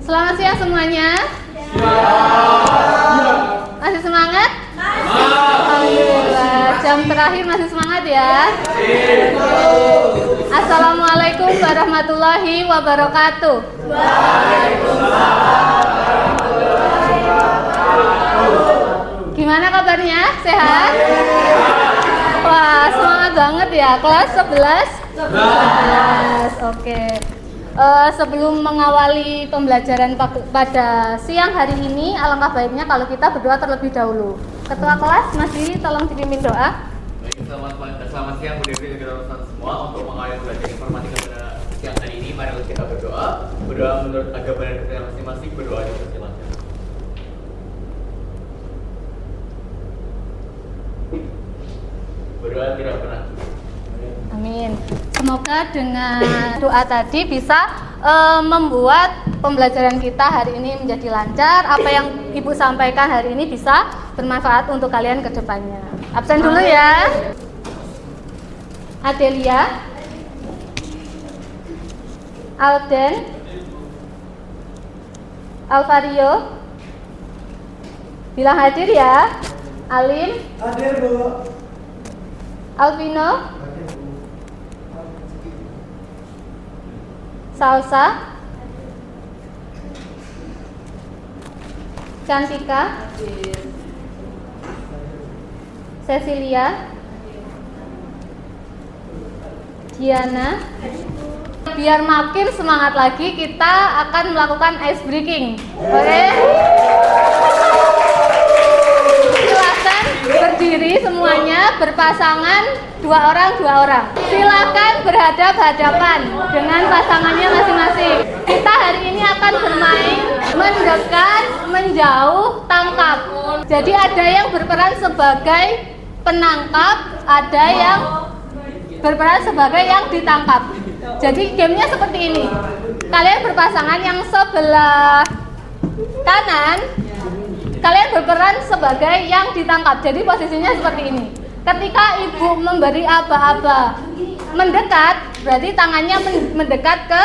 Selamat siang semuanya. Masih semangat? Alhamdulillah. Jam terakhir masih semangat ya. Assalamualaikum warahmatullahi wabarakatuh. Gimana kabarnya? Sehat? Wah, semangat banget ya. Kelas 11? 11. Oke. Sebelum mengawali pembelajaran pada siang hari ini, alangkah baiknya kalau kita berdoa terlebih dahulu. Ketua kelas, Mas Diri, tolong dipimpin doa. Baik, selamat siang Bu Devi dan kita semua. Untuk mengawali belajar informatika pada siang hari ini, mari kita berdoa. Berdoa menurut agama dan kepercayaan masing-masing. Berdoa dipersilakan. Berdoa tidak pernah. Amin. Semoga dengan doa tadi bisa membuat pembelajaran kita hari ini menjadi lancar. Apa yang Ibu sampaikan hari ini bisa bermanfaat untuk kalian ke depannya. Absen dulu ya. Adelia, Alden, Alvario, bilang hadir ya. Alim, hadir Bu. Alvino, Salsa, Cantika, Cecilia, Diana. Biar makin semangat lagi, kita akan melakukan ice breaking. Oke? Silakan berdiri semuanya, berpasangan dua orang. Silakan berhadap-hadapan dengan pasangannya masing-masing. Kita hari ini akan bermain mendekat, menjauh, tangkap. Jadi ada yang berperan sebagai penangkap, ada yang berperan sebagai yang ditangkap. Jadi gamenya seperti ini. Kalian berpasangan, yang sebelah kanan kalian berperan sebagai yang ditangkap. Jadi posisinya seperti ini. Ketika ibu memberi aba-aba mendekat, berarti tangannya mendekat ke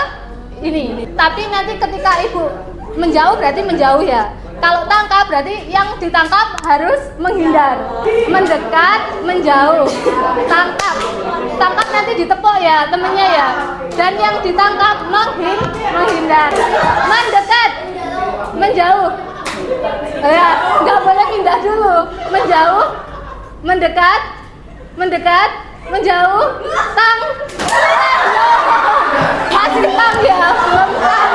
ini. Tapi nanti ketika ibu menjauh, berarti menjauh ya. Kalau tangkap, berarti yang ditangkap harus menghindar. Mendekat, menjauh. Tangkap. Tangkap nanti ditepuk ya temennya ya. Dan yang ditangkap menghindar. Mendekat, menjauh. Ya, nggak boleh pindah dulu. Menjauh, mendekat, menjauh, tang. Masih tang ya, belum tang.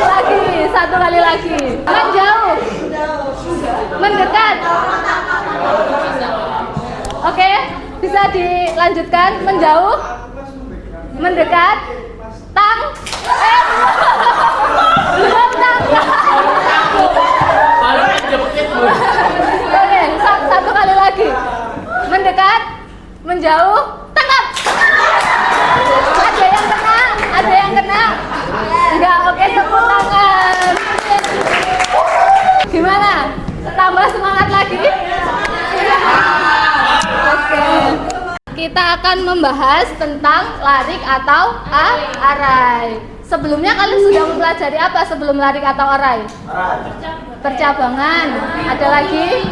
Lagi, satu kali lagi. Menjauh, mendekat. Oke, bisa dilanjutkan. Menjauh, mendekat, tang. Belum tang. Oke, satu kali lagi. Mendekat, menjauh, tangkap. Ada yang kena, ada yang kena. Enggak, oke, tepuk tangan. Gimana? Tambah semangat lagi? Oke. Kita akan membahas tentang larik atau arai. Sebelumnya kalian sudah mempelajari apa sebelum larik atau arai? Percabangan. Ada lagi?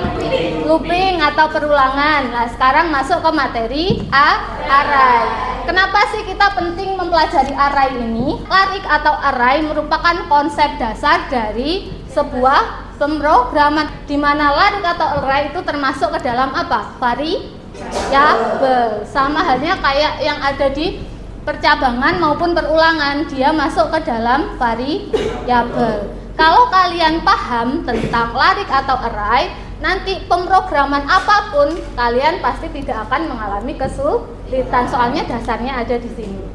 Looping atau perulangan. Nah, sekarang masuk ke materi arai. Kenapa sih kita penting mempelajari arai ini? Larik atau arai merupakan konsep dasar dari sebuah pemrograman, di mana larik atau arai itu termasuk ke dalam apa? Variabel. Sama halnya kayak yang ada di percabangan maupun perulangan, dia masuk ke dalam variabel. Kalau kalian paham tentang larik atau arai, nanti pemrograman apapun kalian pasti tidak akan mengalami kesulitan, soalnya dasarnya ada di sini.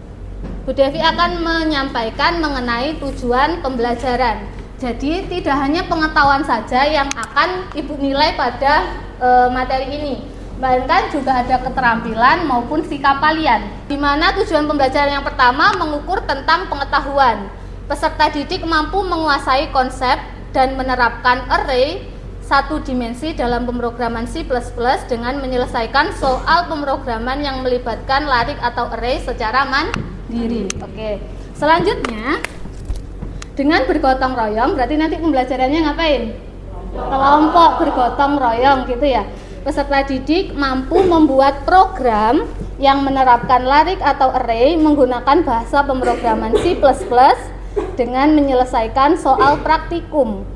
Bu Devi akan menyampaikan mengenai tujuan pembelajaran. Jadi tidak hanya pengetahuan saja yang akan Ibu nilai pada materi ini, melainkan juga ada keterampilan maupun sikap kalian. Di mana tujuan pembelajaran yang pertama mengukur tentang pengetahuan. Peserta didik mampu menguasai konsep dan menerapkan array satu dimensi dalam pemrograman C++ dengan menyelesaikan soal pemrograman yang melibatkan larik atau array secara mandiri. Oke. Selanjutnya Dengan bergotong royong berarti nanti pembelajarannya ngapain? Kelompok bergotong royong gitu ya. Peserta didik mampu membuat program yang menerapkan larik atau array menggunakan bahasa pemrograman C++ dengan menyelesaikan soal praktikum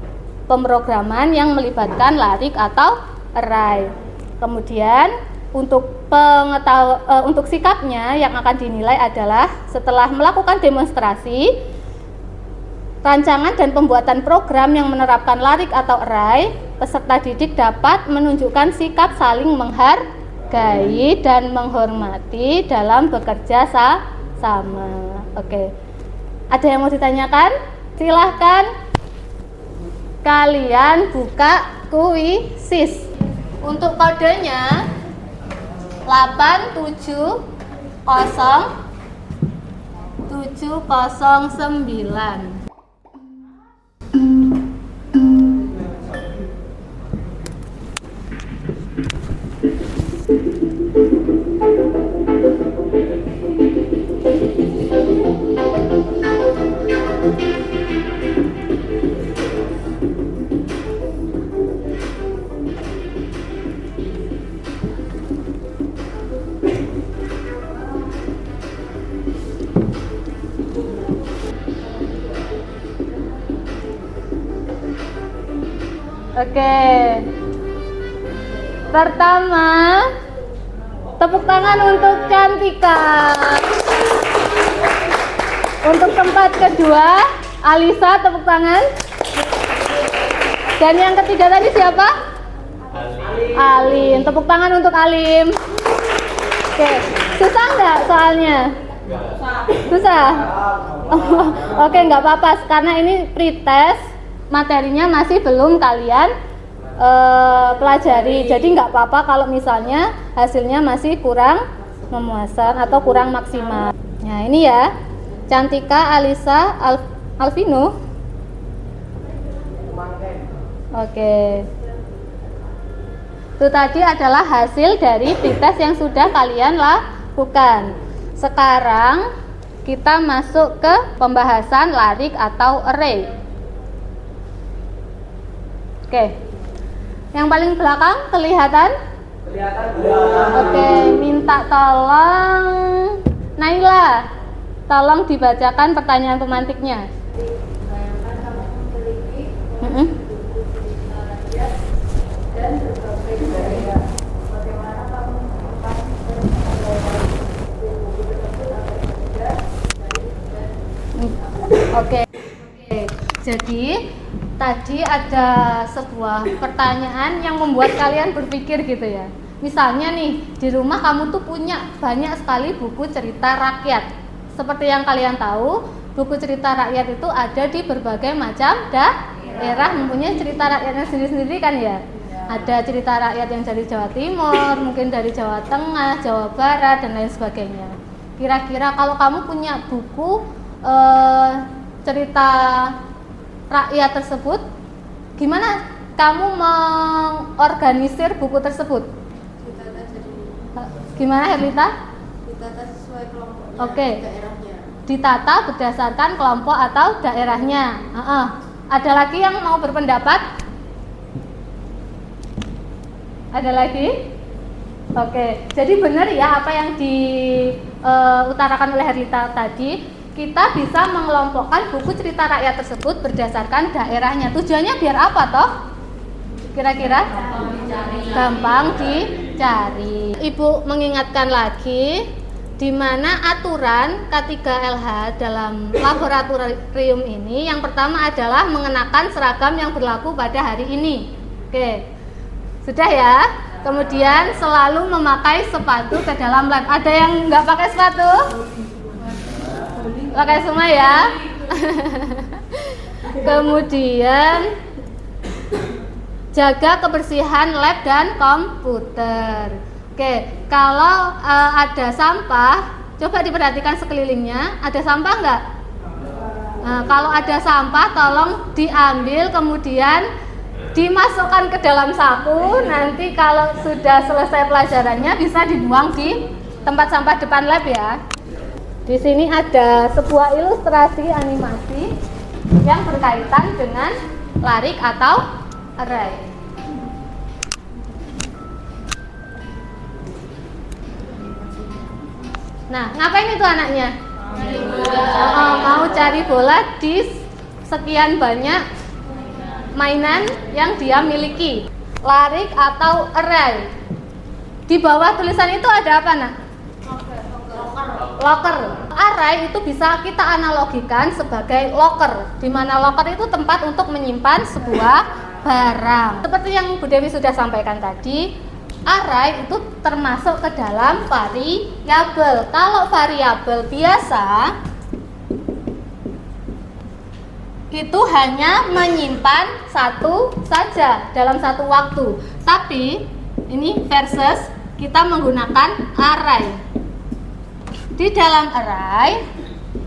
pemrograman yang melibatkan larik atau array. Kemudian untuk sikapnya yang akan dinilai adalah setelah melakukan demonstrasi, rancangan dan pembuatan program yang menerapkan larik atau array, peserta didik dapat menunjukkan sikap saling menghargai dan menghormati dalam bekerja sama. Oke. Ada yang mau ditanyakan? Silahkan kalian buka kuisis. Untuk kodenya 870709. Oke. Pertama, tepuk tangan untuk Cantika. Untuk tempat kedua, Alisa, tepuk tangan. Dan yang ketiga tadi siapa? Alim. Tepuk tangan untuk Alim. Oke, susah nggak soalnya? Susah? Oke, nggak apa-apa, karena ini pretest. Materinya masih belum kalian pelajari, jadi nggak apa-apa kalau misalnya hasilnya masih kurang memuaskan atau kurang maksimal. Nah ini ya, Cantika, Alisa, Alvino. Oke, itu tadi adalah hasil dari pretest yang sudah kalian lakukan. Sekarang kita masuk ke pembahasan larik atau array. Oke, yang paling belakang kelihatan? Oke, minta tolong Naila, tolong dibacakan pertanyaan pemantiknya. Oke, jadi tadi ada sebuah pertanyaan yang membuat kalian berpikir gitu ya. Misalnya nih, di rumah kamu tuh punya banyak sekali buku cerita rakyat. Seperti yang kalian tahu, buku cerita rakyat itu ada di berbagai macam daerah, mempunyai cerita rakyatnya sendiri-sendiri kan ya. Ada cerita rakyat yang dari Jawa Timur, mungkin dari Jawa Tengah, Jawa Barat, dan lain sebagainya. Kira-kira kalau kamu punya buku cerita rakyat tersebut, gimana kamu mengorganisir buku tersebut? Gimana Herlita? Ditata sesuai kelompoknya. Oke. Daerahnya. Ditata berdasarkan kelompok atau daerahnya. Ada lagi yang mau berpendapat? Ada lagi? Oke. Jadi benar ya apa yang diutarakan oleh Herlita tadi. Kita bisa mengelompokkan buku cerita rakyat tersebut berdasarkan daerahnya. Tujuannya biar apa toh? Kira-kira? Gampang dicari. Ibu mengingatkan lagi di mana aturan K3LH dalam laboratorium ini. Yang pertama adalah mengenakan seragam yang berlaku pada hari ini. Oke. Sudah ya? Kemudian selalu memakai sepatu ke dalam lab. Ada yang nggak pakai sepatu? Pakai semua ya. Kemudian jaga kebersihan lab dan komputer. Oke, kalau ada sampah, coba diperhatikan sekelilingnya. Ada sampah nggak? Nah, kalau ada sampah, tolong diambil kemudian dimasukkan ke dalam saku. Nanti kalau sudah selesai pelajarannya bisa dibuang di tempat sampah depan lab ya. Di sini ada sebuah ilustrasi animasi yang berkaitan dengan larik atau array. Nah, ngapain itu anaknya? Mau cari bola di sekian banyak mainan yang dia miliki. Larik atau array. Di bawah tulisan itu ada apa, nak? Locker. Array itu bisa kita analogikan sebagai locker, di mana locker itu tempat untuk menyimpan sebuah barang. Seperti yang Bu Dewi sudah sampaikan tadi, array itu termasuk ke dalam variabel. Kalau variabel biasa itu hanya menyimpan satu saja dalam satu waktu. Tapi ini versus kita menggunakan array. Di dalam array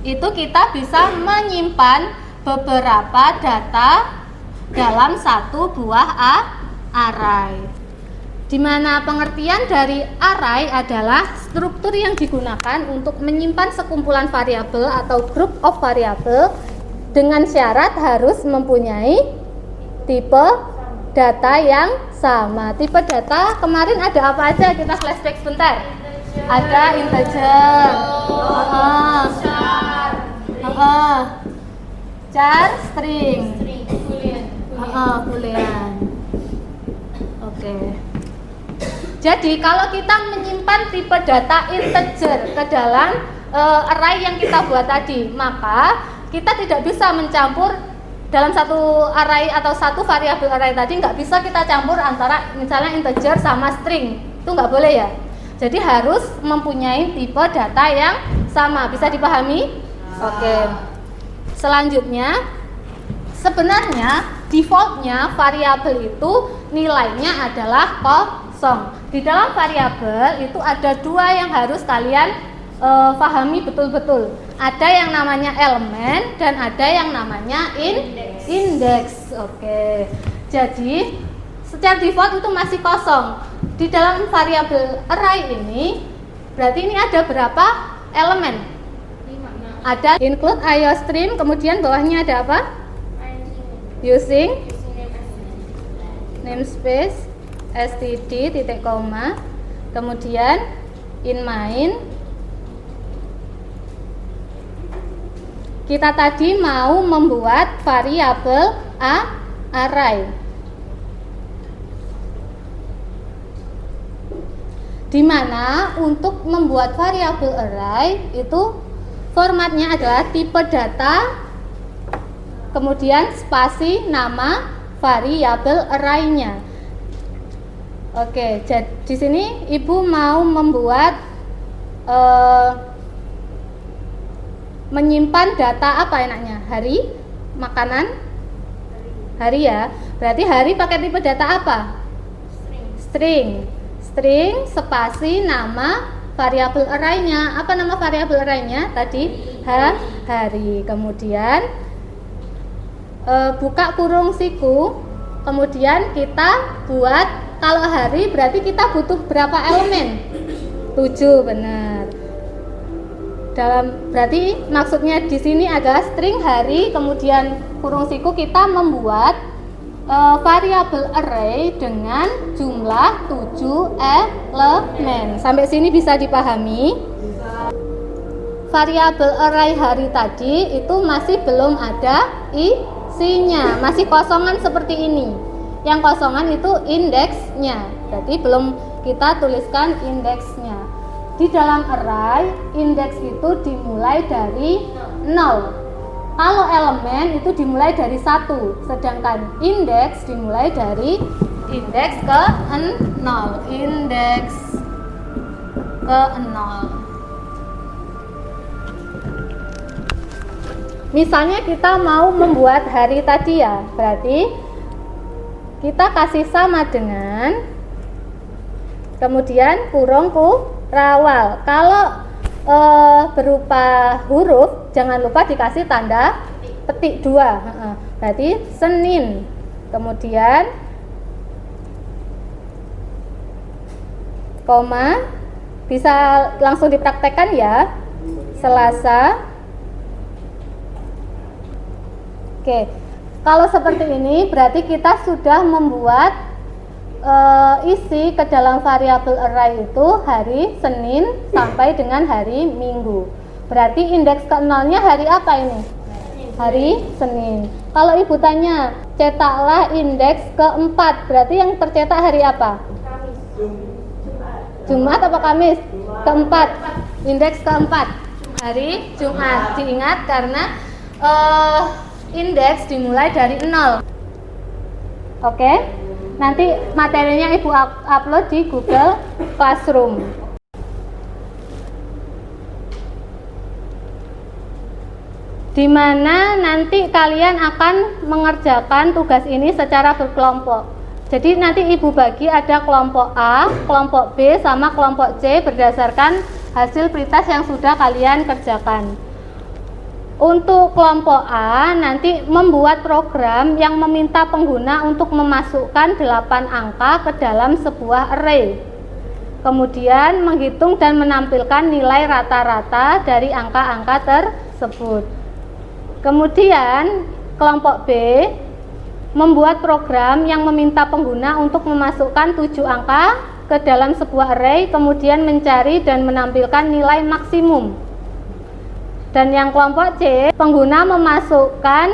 itu kita bisa menyimpan beberapa data dalam satu buah array. Di mana pengertian dari array adalah struktur yang digunakan untuk menyimpan sekumpulan variabel atau group of variabel dengan syarat harus mempunyai tipe data yang sama. Tipe data kemarin ada apa aja? Kita flashback sebentar. Ada integer, char, string, boolean. Oke. Jadi kalau kita menyimpan tipe data integer ke dalam array yang kita buat tadi, maka kita tidak bisa mencampur dalam satu array atau satu variabel array tadi, nggak bisa kita campur antara misalnya integer sama string, itu nggak boleh ya. Jadi harus mempunyai tipe data yang sama. Bisa dipahami? Oke. Selanjutnya, sebenarnya defaultnya variabel itu nilainya adalah kosong. Di dalam variabel itu ada dua yang harus kalian pahami betul-betul. Ada yang namanya elemen dan ada yang namanya indeks. Oke. Jadi secara default itu masih kosong. Di dalam variabel array ini berarti ini ada berapa elemen? 5. Ada include iostream, kemudian bawahnya ada apa? Using namespace std titik koma, kemudian in main. Kita tadi mau membuat variabel array. Di mana untuk membuat variabel array itu formatnya adalah tipe data, kemudian spasi nama variabel array-nya. Oke, jadi di sini Ibu mau membuat menyimpan data apa enaknya? Hari, makanan, hari ya. Berarti hari pakai tipe data apa? String. String spasi nama variabel array-nya. Apa nama variabel array-nya tadi? Hari. Kemudian buka kurung siku. Kemudian kita buat, kalau hari berarti kita butuh berapa elemen? 7, benar. Berarti maksudnya di sini adalah string hari, kemudian kurung siku kita membuat variabel array dengan jumlah 7 elemen. Sampai sini bisa dipahami? Variabel array hari tadi itu masih belum ada isinya, masih kosongan seperti ini. Yang kosongan itu indeksnya, jadi belum kita tuliskan indeksnya. Di dalam array, indeks itu dimulai dari 0. Kalau elemen itu dimulai dari 1, sedangkan indeks dimulai dari indeks ke 0. Indeks ke 0. Misalnya kita mau membuat hari tadi ya, berarti kita kasih sama dengan, kemudian kurung kurawal. Kalau berupa huruf, jangan lupa dikasih tanda petik 2. Berarti Senin. Kemudian koma, bisa langsung dipraktekkan ya. Selasa. Oke, kalau seperti ini berarti kita sudah membuat isi ke dalam variabel array itu hari Senin sampai dengan hari Minggu. Berarti indeks ke nolnya hari apa ini? Hari Senin. Kalau ibu tanya, cetaklah indeks keempat, berarti yang tercetak hari apa? Jumat apa Kamis? Keempat. Indeks keempat hari Jumat. Diingat karena indeks dimulai dari 0. Oke. Nanti materinya ibu upload di Google Classroom. Di mana nanti kalian akan mengerjakan tugas ini secara berkelompok. Jadi nanti ibu bagi ada kelompok A, kelompok B, sama kelompok C berdasarkan hasil pretest yang sudah kalian kerjakan. Untuk kelompok A nanti membuat program yang meminta pengguna untuk memasukkan 8 angka ke dalam sebuah array. Kemudian menghitung dan menampilkan nilai rata-rata dari angka-angka tersebut. Kemudian kelompok B membuat program yang meminta pengguna untuk memasukkan 7 angka ke dalam sebuah array, kemudian mencari dan menampilkan nilai maksimum. Dan yang kelompok C, pengguna memasukkan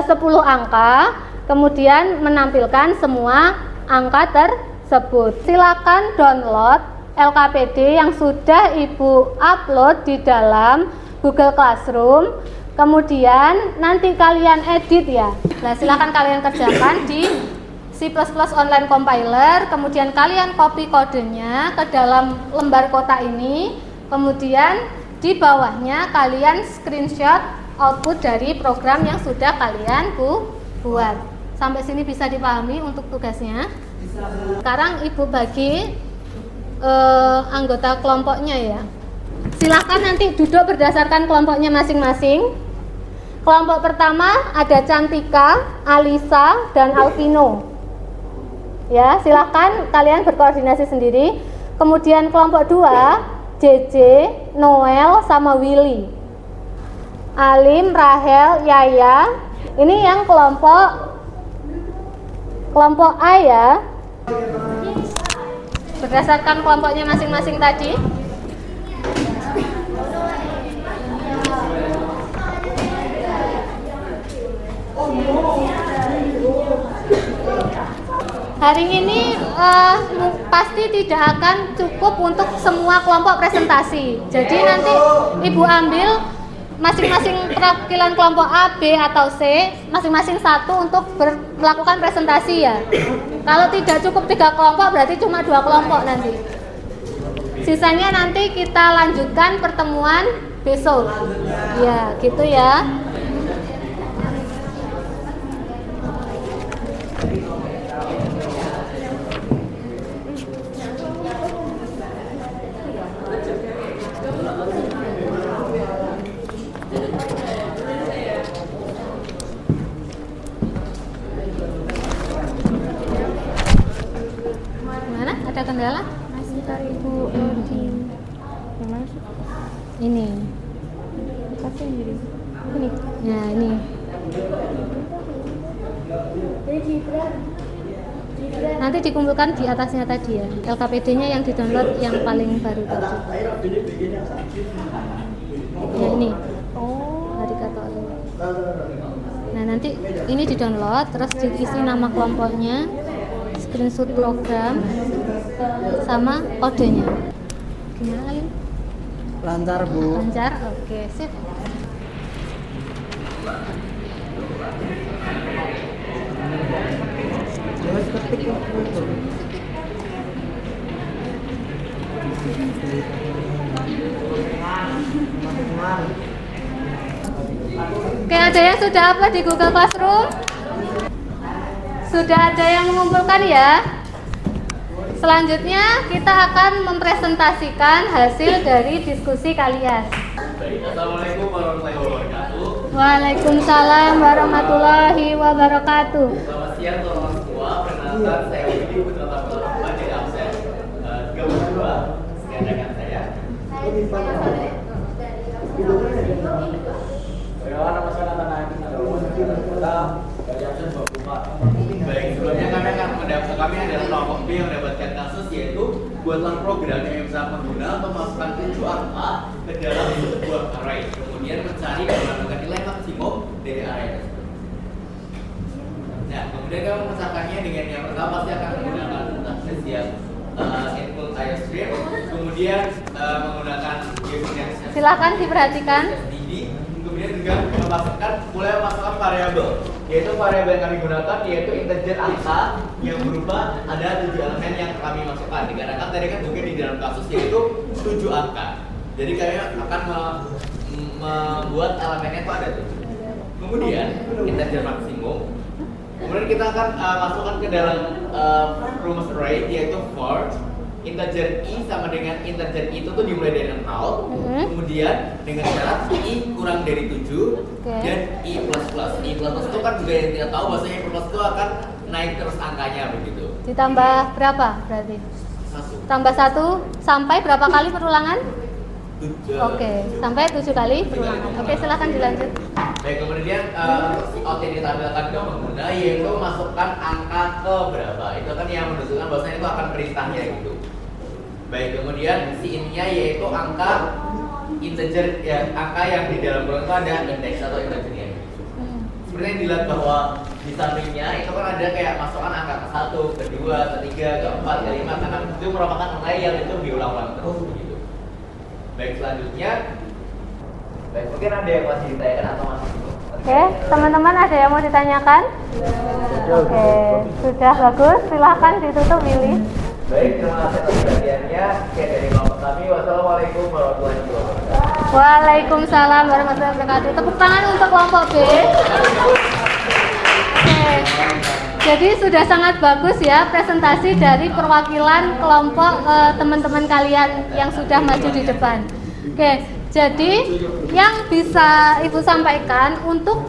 10 angka, kemudian menampilkan semua angka tersebut. Silakan download LKPD yang sudah ibu upload di dalam Google Classroom. Kemudian nanti kalian edit ya. Nah, silakan kalian kerjakan di C++ Online Compiler. Kemudian kalian copy kodenya ke dalam lembar kotak ini. Kemudian di bawahnya kalian screenshot output dari program yang sudah kalian buat. Sampai sini bisa dipahami untuk tugasnya. Sekarang ibu bagi anggota kelompoknya ya. Silakan nanti duduk berdasarkan kelompoknya masing-masing. Kelompok pertama ada Cantika, Alisa, dan Alvino. Ya, silakan kalian berkoordinasi sendiri. Kemudian kelompok 2 JJ, Noel, sama Willy. Alim, Rahel, Yaya. Ini yang kelompok A ya. Berdasarkan kelompoknya masing-masing tadi. Hari ini pasti tidak akan cukup untuk semua kelompok presentasi. Jadi nanti ibu ambil masing-masing perwakilan kelompok A, B, atau C, masing-masing satu untuk melakukan presentasi ya. Kalau tidak cukup 3 kelompok berarti cuma 2 kelompok nanti. Sisanya nanti kita lanjutkan pertemuan besok. Ya, gitu ya. Ada kendala? Masih dari Ibu loading. Yang mana sih? Ini. Kasih diri. Ini. Nah, ini. Nanti dikumpulkan di atasnya tadi ya. LKPD-nya yang di-download yang paling baru tadi. Ya ini. Hari kata oleh. Nah, nanti ini di-download terus diisi nama kelompoknya, screenshot program sama kodenya. Gimana Alim? Lancar Bu. Lancar? Oke, sip. Oke, ada yang sudah upload di Google Classroom? Sudah ada yang mengumpulkan ya? Selanjutnya kita akan mempresentasikan hasil dari diskusi kalian. Baik, Assalamualaikum warahmatullahi wabarakatuh. Waalaikumsalam warahmatullahi wabarakatuh. Selamat siang teman-teman semua. Perkenalkan saya Widi Putra Rahman dari absen 32. Sekian rekan saya. Baik, sebelumnya kami adalah kelompok B yang mendapatkan kasus, yaitu buatlah program yang bisa pengguna memasukkan 7 angka ke dalam sebuah array, kemudian mencari dan menentukan nilai maksimum dari array tersebut. Nah, kemudian kamu memecahkannya dengan yang pertama pasti akan menggunakan sintaksis yang input iostream, kemudian menggunakan Silakan diperhatikan. kemudian juga mulai memasukkan variabel, yaitu variabel yang kami gunakan yaitu integer angka yang berupa ada 7 elemen yang kami masukkan, dikarenakan tadi kan mungkin di dalam kasus yaitu 7 angka, jadi kami akan membuat elemennya itu ada 7. Kemudian integer maksimum, kemudian kita akan masukkan ke dalam rumus array yaitu for integer i sama dengan integer i itu tuh dimulai dari 0, kemudian dengan syarat i kurang dari 7 dan i plus plus. I plus plus itu kan juga yang kita tahu bahwasanya i plus itu akan naik terus angkanya begitu. Ditambah berapa berarti? 1. Tambah 1 sampai berapa kali perulangan? 7. Oke, sampai 7 kali perulangan. Oke, silakan dilanjut. Baik, kemudian si out yang ditampilkan ke pengguna yaitu masukkan angka ke berapa. Itu kan yang menunjukkan bahwasanya itu akan perintahnya gitu. Baik, kemudian si ininya yaitu angka integer ya, angka yang di dalam program itu ada indeks atau integernya. Seperti yang dilihat bahwa di sampingnya itu kan ada kayak masukkan angka ke 1, ke 2, ke 3, ke 4, ke 5, karena itu merupakan nilai yang itu diulang-ulang terus begitu. Baik, selanjutnya, baik, mungkin ada yang masih ditanyakan atau masih bingung? Oke, teman-teman ada yang mau ditanyakan? Oke, sudah bagus. Silahkan ditutup Willy. Baik, terima kasih atas perhatiannya. Sekian dari kelompok kami. Wassalamualaikum warahmatullahi wabarakatuh. Waalaikumsalam warahmatullahi wabarakatuh. Tepuk tangan untuk kelompok B. Oke, jadi sudah sangat bagus ya presentasi dari perwakilan kelompok teman-teman kalian yang sudah maju di depan. Oke, jadi yang bisa Ibu sampaikan untuk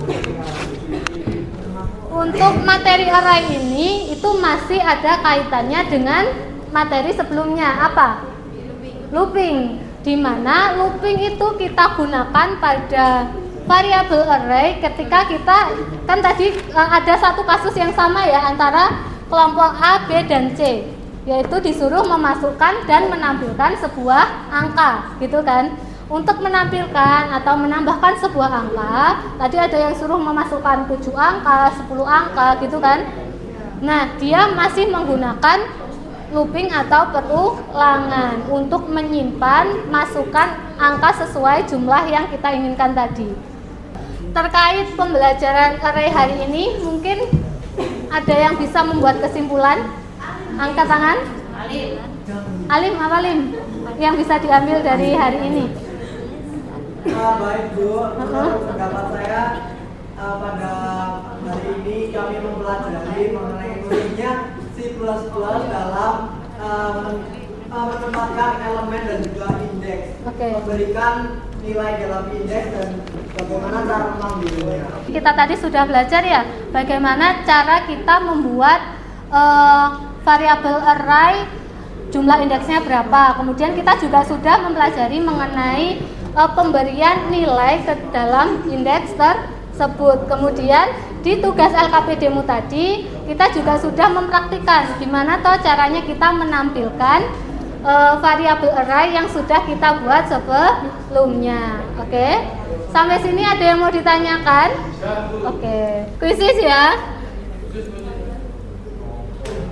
materi array ini itu masih ada kaitannya dengan materi sebelumnya. Apa? Looping. Di mana looping itu kita gunakan pada variabel array ketika kita kan tadi ada satu kasus yang sama ya antara kelompok A, B, dan C, yaitu disuruh memasukkan dan menampilkan sebuah angka gitu kan. Untuk menampilkan atau menambahkan sebuah angka, tadi ada yang suruh memasukkan 7 angka, 10 angka gitu kan. Nah, dia masih menggunakan looping atau perulangan untuk menyimpan masukan angka sesuai jumlah yang kita inginkan tadi. Terkait pembelajaran array hari ini, mungkin ada yang bisa membuat kesimpulan? Angkat tangan. Alim, apa Alim? Yang bisa diambil dari hari ini? Baik Bu, menurut pendapat saya pada hari ini kami mempelajari mengenai pentingnya C++ dalam menempatkan elemen dan juga indeks, memberikan nilai dalam indeks dan bagaimana cara mengambilnya. Kita tadi sudah belajar ya bagaimana cara kita membuat variabel array, jumlah indeksnya berapa. Kemudian kita juga sudah mempelajari mengenai pemberian nilai ke dalam indeks tersebut. Kemudian di tugas LKPD-mu tadi kita juga sudah mempraktikkan gimana toh caranya kita menampilkan variabel array yang sudah kita buat sebelumnya. Oke, sampai sini ada yang mau ditanyakan? Oke, kuisis ya.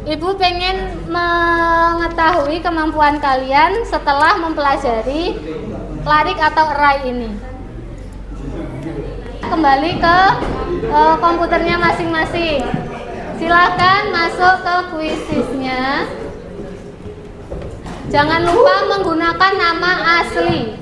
Ibu pengen mengetahui kemampuan kalian setelah mempelajari larik atau array ini. Kembali ke komputernya masing-masing. Silakan masuk ke kuisisnya. Jangan lupa menggunakan nama asli.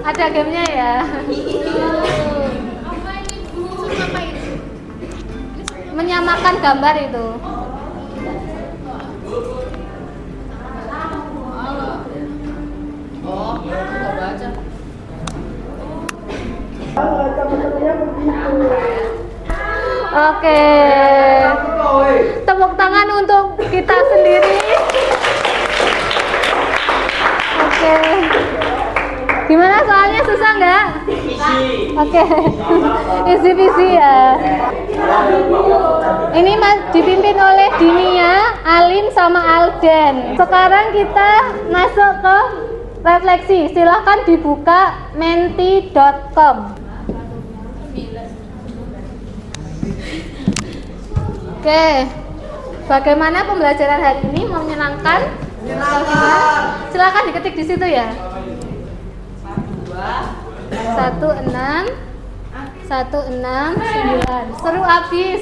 Ada gamenya ya. Menyamakan gambar itu. Oke. Tepuk tangan untuk kita sendiri. Oke. Gimana soalnya susah nggak? Oke. Isi visi ya. Ini dipimpin oleh Dinia, Alim sama Alden. Sekarang kita masuk ke refleksi. Silahkan dibuka menti.com. Oke, bagaimana pembelajaran hari ini? Menyenangkan? Menyenangkan. Silakan diketik di situ ya. 16 169. Seru abis.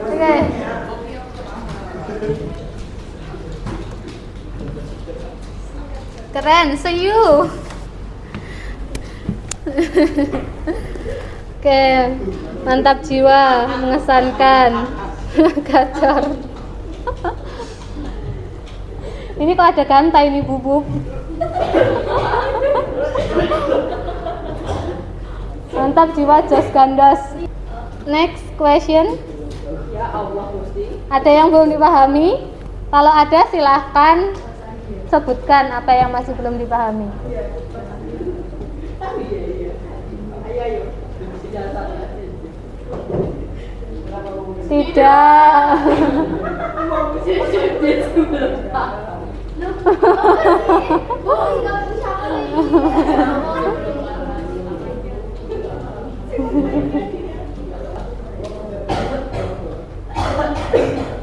Oke. Keren, see you. Oke, mantap jiwa, mengesankan. Gacor. Ini kok ada gantai nih bubuk. Mantap jiwa, jos gandos. Next question. Ada yang belum dipahami? Kalau ada silahkan sebutkan apa yang masih belum dipahami. Tidak.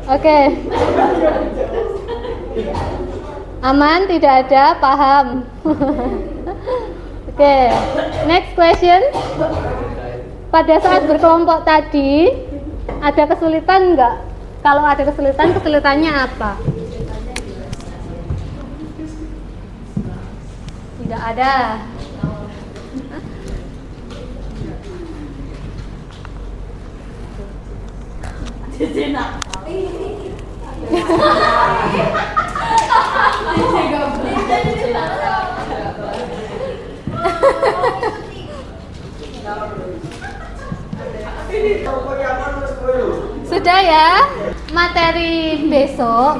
Oke. Aman, tidak ada, paham. Oke. Next question. Pada saat berkelompok tadi ada kesulitan enggak? Kalau ada kesulitan, kesulitannya apa? Tidak ada. Sudah ya, materi besok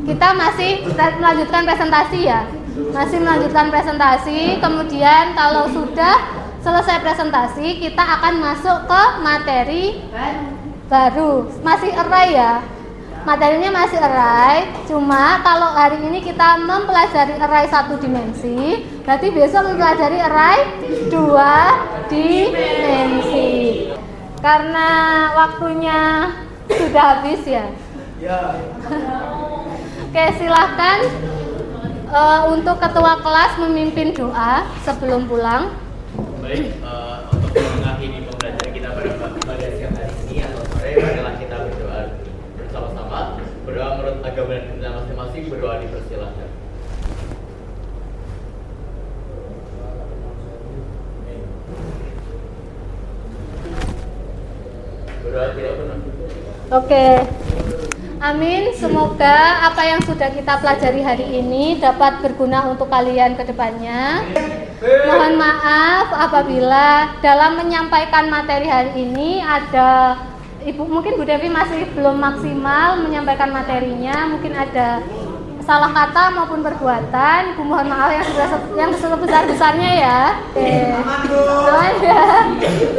kita masih melanjutkan presentasi ya. Masih melanjutkan presentasi, kemudian kalau sudah selesai presentasi kita akan masuk ke materi baru. Masih array ya. Materinya masih array, cuma kalau hari ini kita mempelajari array 1 dimensi, berarti besok mempelajari array 2 dimensi. Karena waktunya sudah habis ya. Oke, silahkan untuk ketua kelas memimpin doa sebelum pulang. Baik, untuk mengakhiri pembelajaran kita pada siang hari ini atau sore, marilah kita berdoa bersama-sama. Berdoa menurut agama dan kita masing-masing, berdoa dipersilahkan. Berdoa tidak pernah. Oke. Amin, semoga apa yang sudah kita pelajari hari ini dapat berguna untuk kalian ke depannya. Mohon maaf apabila dalam menyampaikan materi hari ini ada mungkin Bu Devi masih belum maksimal menyampaikan materinya, mungkin ada salah kata maupun perbuatan. Ibu mohon maaf yang sebesar-besarnya ya. Oke. Ya.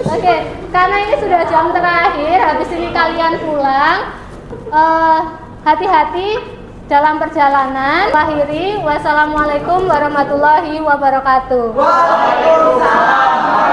Oke, karena ini sudah jam terakhir, habis ini kalian pulang. Hati-hati dalam perjalanan. Akhiri, wassalamualaikum warahmatullahi wabarakatuh. Waalaikumsalam.